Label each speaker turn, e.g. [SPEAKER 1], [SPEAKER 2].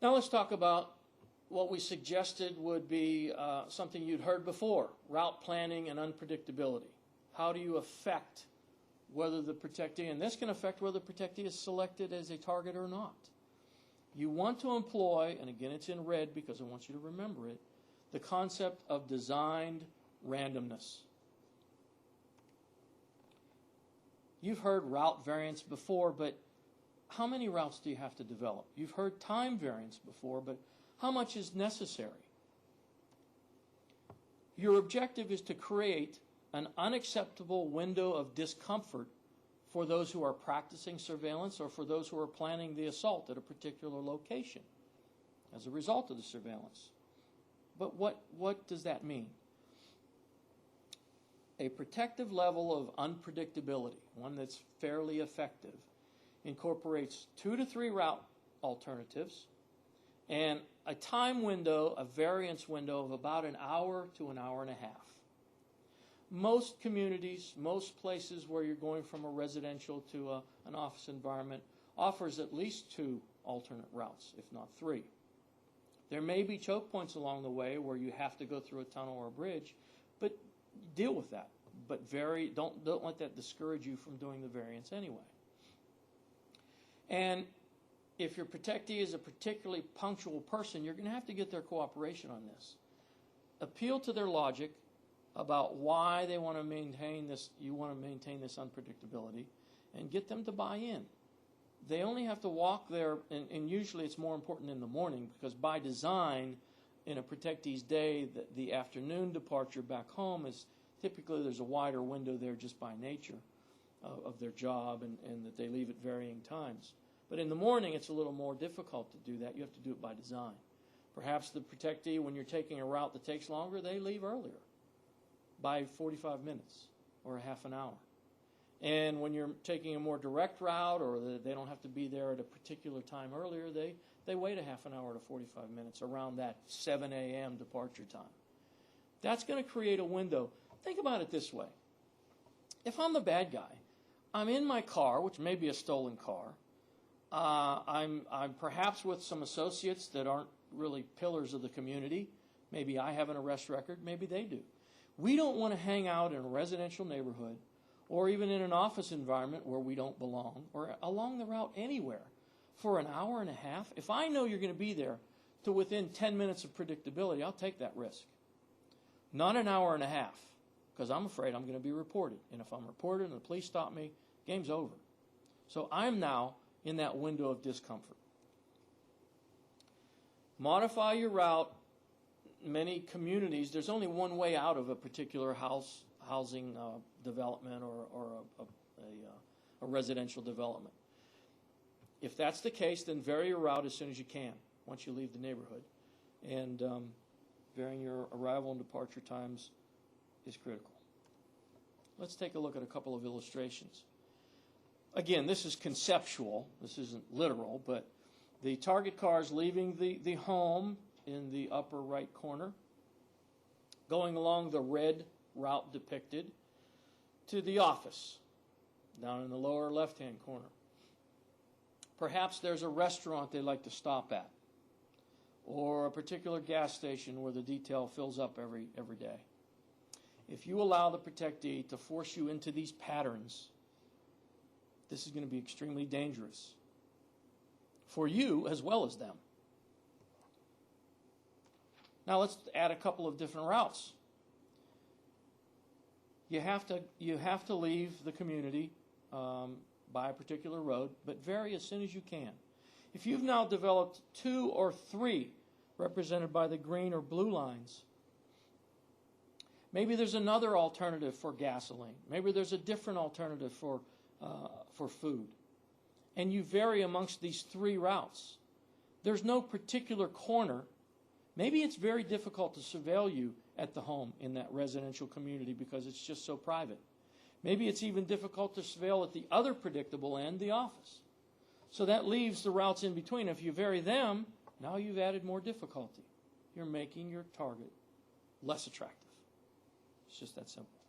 [SPEAKER 1] Now let's talk about what we suggested would be something you'd heard before, route planning and unpredictability. How do you affect whether the protectee, and this can affect whether the protectee is selected as a target or not. You want to employ, and again it's in red because I want you to remember it, the concept of designed randomness. You've heard route variance before, but how many routes do you have to develop? You've heard time variance before, but how much is necessary? Your objective is to create an unacceptable window of discomfort for those who are practicing surveillance or for those who are planning the assault at a particular location as a result of the surveillance. But what does that mean? A protective level of unpredictability, one that's fairly effective, incorporates 2 to 3 route alternatives and a time window, a variance window of about an hour to an hour and a half. Most communities, most places where you're going from a residential to an office environment offers at least 2 alternate routes, if not 3. There may be choke points along the way where you have to go through a tunnel or a bridge, but deal with that. But don't let that discourage you from doing the variance anyway. And if your protectee is a particularly punctual person, you're going to have to get their cooperation on this. Appeal to their logic about why they want to maintain this, you want to maintain this unpredictability, and get them to buy in. They only have to walk there, and usually it's more important in the morning because by design, in a protectee's day, the afternoon departure back home is typically there's a wider window there just by nature of their job and that they leave at varying times. But in the morning, it's a little more difficult to do that. You have to do it by design. Perhaps the protectee, when you're taking a route that takes longer, they leave earlier by 45 minutes or a half an hour. And when you're taking a more direct route or they don't have to be there at a particular time earlier, they wait a half an hour to 45 minutes around that 7 a.m. departure time. That's going to create a window. Think about it this way. If I'm the bad guy, I'm in my car, which may be a stolen car. I'm perhaps with some associates that aren't really pillars of the community. Maybe I have an arrest record. Maybe they do. We don't want to hang out in a residential neighborhood or even in an office environment where we don't belong or along the route anywhere for an hour and a half. If I know you're going to be there to within 10 minutes of predictability, I'll take that risk. Not an hour and a half because I'm afraid I'm going to be reported. And if I'm reported and the police stop me, game's over. So I'm now in that window of discomfort. Modify your route. Many communities, there's only one way out of a particular housing development or a residential development. If that's the case, then vary your route as soon as you can once you leave the neighborhood. And varying your arrival and departure times is critical. Let's take a look at a couple of illustrations. Again, this is conceptual. This isn't literal, but the target car is leaving the home in the upper right corner, going along the red route depicted to the office down in the lower left-hand corner. Perhaps there's a restaurant they like to stop at or a particular gas station where the detail fills up every day. If you allow the protectee to force you into these patterns, this is going to be extremely dangerous for you as well as them. Now let's add a couple of different routes. You have to leave the community by a particular road, but vary as soon as you can. If you've now developed 2 or 3 represented by the green or blue lines, maybe there's another alternative for gasoline. Maybe there's a different alternative for food. And you vary amongst these 3 routes. There's no particular corner. Maybe it's very difficult to surveil you at the home in that residential community because it's just so private. Maybe it's even difficult to surveil at the other predictable end, the office. So that leaves the routes in between. If you vary them, now you've added more difficulty. You're making your target less attractive. It's just that simple.